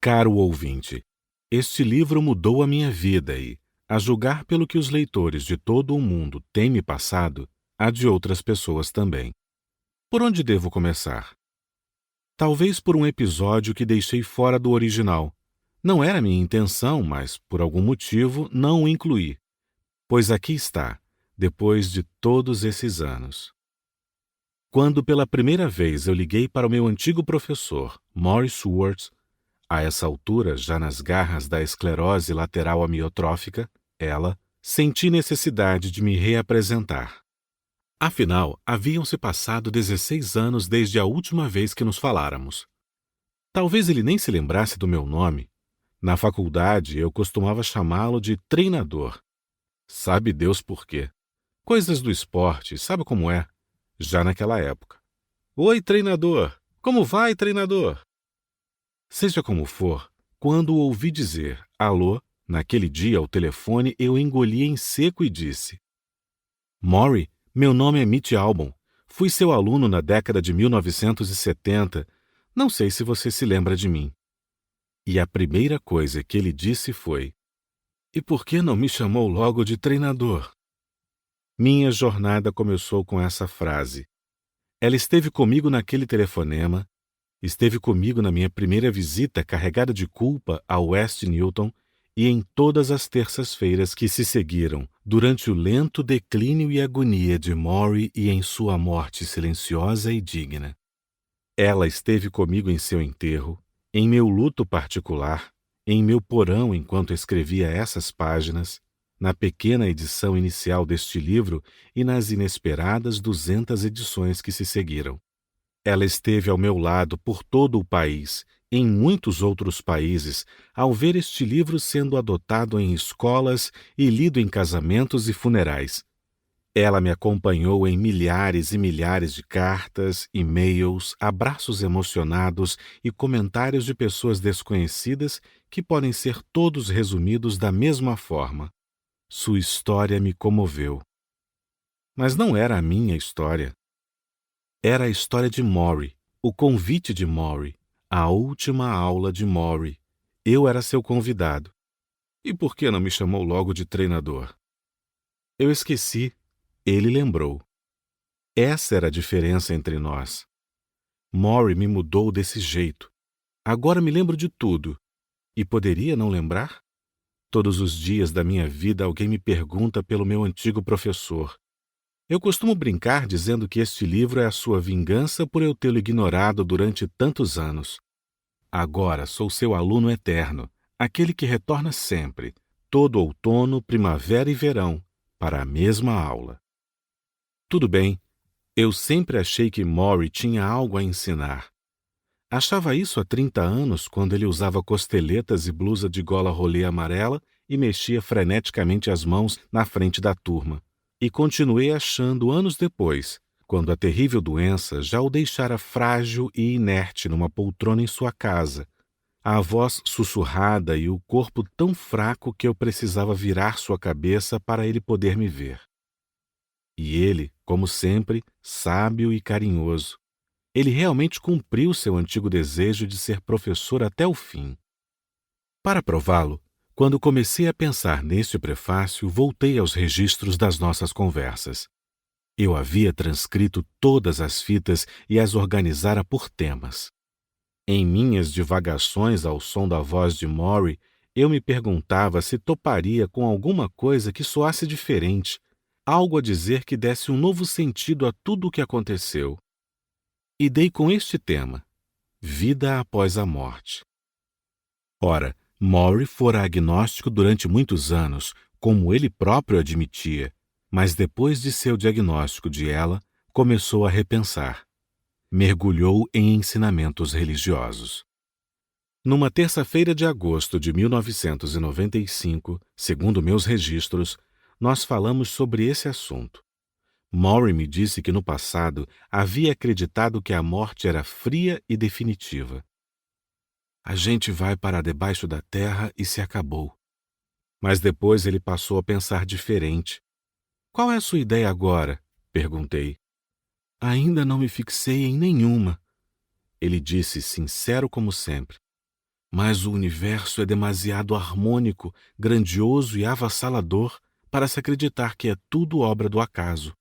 Caro ouvinte, este livro mudou a minha vida e, a julgar pelo que os leitores de todo o mundo têm me passado, a de outras pessoas também. Por onde devo começar? Talvez por um episódio que deixei fora do original. Não era minha intenção, mas, por algum motivo, não o incluí. Pois aqui está, depois de todos esses anos. Quando pela primeira vez eu liguei para o meu antigo professor, Morris Schwartz, a essa altura já nas garras da esclerose lateral amiotrófica, senti necessidade de me reapresentar. Afinal, haviam-se passado 16 anos desde a última vez que nos faláramos. Talvez ele nem se lembrasse do meu nome. Na faculdade, eu costumava chamá-lo de treinador. Sabe Deus por quê. Coisas do esporte, sabe como é? Já naquela época. Oi, treinador! Como vai, treinador? Seja como for, quando o ouvi dizer alô, naquele dia ao telefone eu engoli em seco e disse: Maury, meu nome é Mitch Albom. Fui seu aluno na década de 1970. Não sei se você se lembra de mim. E a primeira coisa que ele disse foi: E por que não me chamou logo de treinador? Minha jornada começou com essa frase. Ela esteve comigo naquele telefonema, esteve comigo na minha primeira visita carregada de culpa ao West Newton e em todas as terças-feiras que se seguiram, durante o lento declínio e agonia de Maury e em sua morte silenciosa e digna. Ela esteve comigo em seu enterro, em meu luto particular, em meu porão enquanto escrevia essas páginas, na pequena edição inicial deste livro e nas inesperadas 200 edições que se seguiram. Ela esteve ao meu lado por todo o país, em muitos outros países, ao ver este livro sendo adotado em escolas e lido em casamentos e funerais. Ela me acompanhou em milhares e milhares de cartas, e-mails, abraços emocionados e comentários de pessoas desconhecidas que podem ser todos resumidos da mesma forma. Sua história me comoveu. Mas não era a minha história. Era a história de Maury, o convite de Maury, a última aula de Maury. Eu era seu convidado. E por que não me chamou logo de treinador? Eu esqueci. Ele lembrou. Essa era a diferença entre nós. Maury me mudou desse jeito. Agora me lembro de tudo. E poderia não lembrar? Todos os dias da minha vida alguém me pergunta pelo meu antigo professor. Eu costumo brincar dizendo que este livro é a sua vingança por eu tê-lo ignorado durante tantos anos. Agora sou seu aluno eterno, aquele que retorna sempre, todo outono, primavera e verão, para a mesma aula. Tudo bem, eu sempre achei que Maury tinha algo a ensinar. Achava isso há 30 anos, quando ele usava costeletas e blusa de gola rolê amarela e mexia freneticamente as mãos na frente da turma. E continuei achando anos depois, quando a terrível doença já o deixara frágil e inerte numa poltrona em sua casa, a voz sussurrada e o corpo tão fraco que eu precisava virar sua cabeça para ele poder me ver. E ele, como sempre, sábio e carinhoso. Ele realmente cumpriu seu antigo desejo de ser professor até o fim. Para prová-lo, quando comecei a pensar neste prefácio, voltei aos registros das nossas conversas. Eu havia transcrito todas as fitas e as organizara por temas. Em minhas divagações ao som da voz de Maury, eu me perguntava se toparia com alguma coisa que soasse diferente, algo a dizer que desse um novo sentido a tudo o que aconteceu. E dei com este tema: vida após a morte. Ora, Maury fora agnóstico durante muitos anos, como ele próprio admitia, mas depois de seu diagnóstico de ela, começou a repensar. Mergulhou em ensinamentos religiosos. Numa terça-feira de agosto de 1995, segundo meus registros, nós falamos sobre esse assunto. Maury me disse que no passado havia acreditado que a morte era fria e definitiva. A gente vai para debaixo da terra e se acabou. Mas depois ele passou a pensar diferente. Qual é a sua ideia agora? Perguntei. Ainda não me fixei em nenhuma. Ele disse, sincero como sempre. Mas o universo é demasiado harmônico, grandioso e avassalador para se acreditar que é tudo obra do acaso.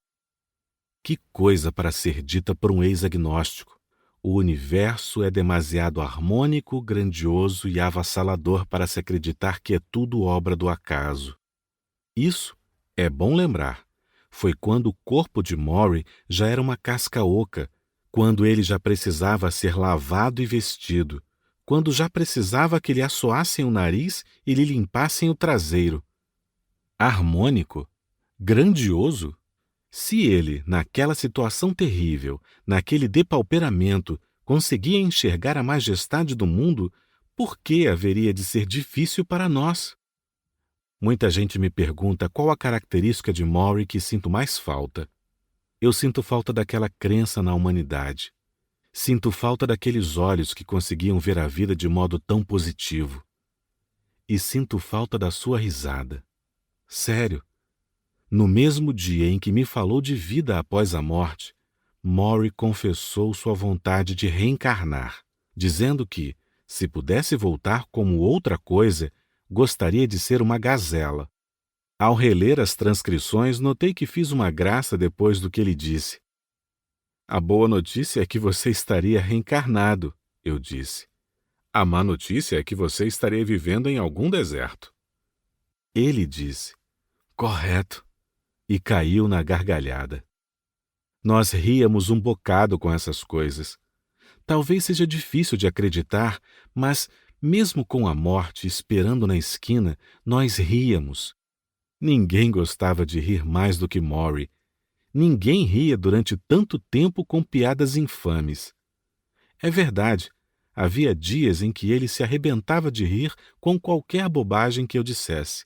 Que coisa para ser dita por um ex-agnóstico! O universo é demasiado harmônico, grandioso e avassalador para se acreditar que é tudo obra do acaso. Isso, é bom lembrar, foi quando o corpo de Maury já era uma casca oca, quando ele já precisava ser lavado e vestido, quando já precisava que lhe assoassem o nariz e lhe limpassem o traseiro. Harmônico? Grandioso? Se ele, naquela situação terrível, naquele depauperamento, conseguia enxergar a majestade do mundo, por que haveria de ser difícil para nós? Muita gente me pergunta qual a característica de Maury que sinto mais falta. Eu sinto falta daquela crença na humanidade. Sinto falta daqueles olhos que conseguiam ver a vida de modo tão positivo. E sinto falta da sua risada. Sério. No mesmo dia em que me falou de vida após a morte, Maury confessou sua vontade de reencarnar, dizendo que, se pudesse voltar como outra coisa, gostaria de ser uma gazela. Ao reler as transcrições, notei que fiz uma graça depois do que ele disse. A boa notícia é que você estaria reencarnado, eu disse. A má notícia é que você estaria vivendo em algum deserto. Ele disse, correto, e caiu na gargalhada. Nós ríamos um bocado com essas coisas. Talvez seja difícil de acreditar, mas, mesmo com a morte esperando na esquina, nós ríamos. Ninguém gostava de rir mais do que Maury. Ninguém ria durante tanto tempo com piadas infames. É verdade, havia dias em que ele se arrebentava de rir com qualquer bobagem que eu dissesse.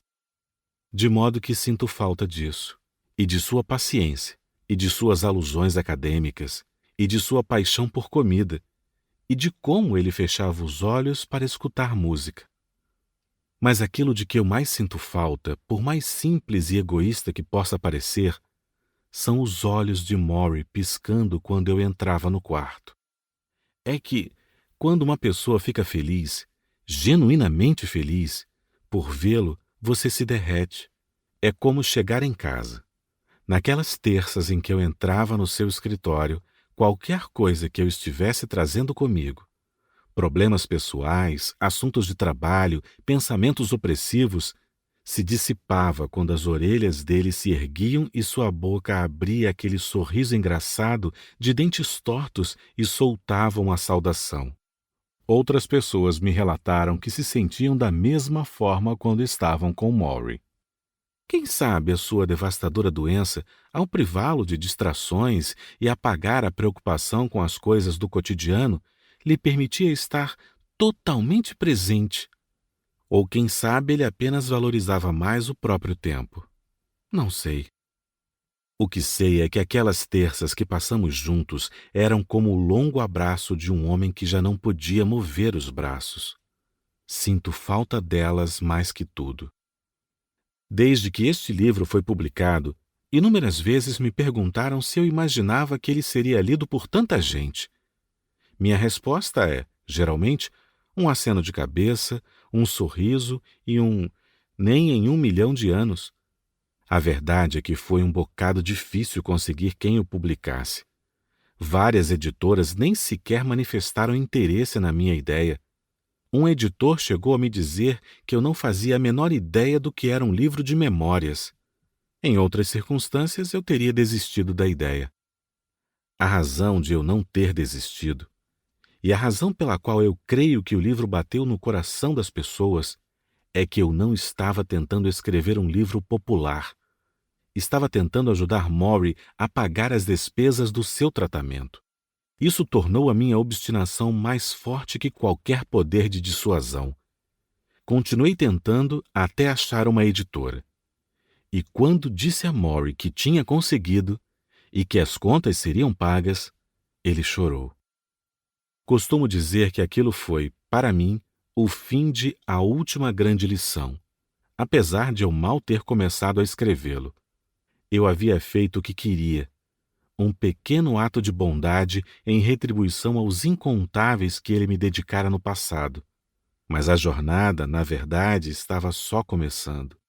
De modo que sinto falta disso, e de sua paciência, e de suas alusões acadêmicas, e de sua paixão por comida, e de como ele fechava os olhos para escutar música. Mas aquilo de que eu mais sinto falta, por mais simples e egoísta que possa parecer, são os olhos de Maury piscando quando eu entrava no quarto. É que, quando uma pessoa fica feliz, genuinamente feliz, por vê-lo, você se derrete. É como chegar em casa. Naquelas terças em que eu entrava no seu escritório, qualquer coisa que eu estivesse trazendo comigo, problemas pessoais, assuntos de trabalho, pensamentos opressivos, se dissipava quando as orelhas dele se erguiam e sua boca abria aquele sorriso engraçado de dentes tortos e soltava uma saudação. Outras pessoas me relataram que se sentiam da mesma forma quando estavam com Maury. Quem sabe a sua devastadora doença, ao privá-lo de distrações e apagar a preocupação com as coisas do cotidiano, lhe permitia estar totalmente presente. Ou quem sabe ele apenas valorizava mais o próprio tempo. Não sei. O que sei é que aquelas terças que passamos juntos eram como o longo abraço de um homem que já não podia mover os braços. Sinto falta delas mais que tudo. Desde que este livro foi publicado, inúmeras vezes me perguntaram se eu imaginava que ele seria lido por tanta gente. Minha resposta é, geralmente, um aceno de cabeça, um sorriso e nem em 1 milhão de anos. A verdade é que foi um bocado difícil conseguir quem o publicasse. Várias editoras nem sequer manifestaram interesse na minha ideia. Um editor chegou a me dizer que eu não fazia a menor ideia do que era um livro de memórias. Em outras circunstâncias, eu teria desistido da ideia. A razão de eu não ter desistido, e a razão pela qual eu creio que o livro bateu no coração das pessoas, é que eu não estava tentando escrever um livro popular. Estava tentando ajudar Maury a pagar as despesas do seu tratamento. Isso tornou a minha obstinação mais forte que qualquer poder de dissuasão. Continuei tentando até achar uma editora. E quando disse a Maury que tinha conseguido e que as contas seriam pagas, ele chorou. Costumo dizer que aquilo foi, para mim, o fim de A Última Grande Lição, apesar de eu mal ter começado a escrevê-lo. Eu havia feito o que queria, um pequeno ato de bondade em retribuição aos incontáveis que ele me dedicara no passado. Mas a jornada, na verdade, estava só começando.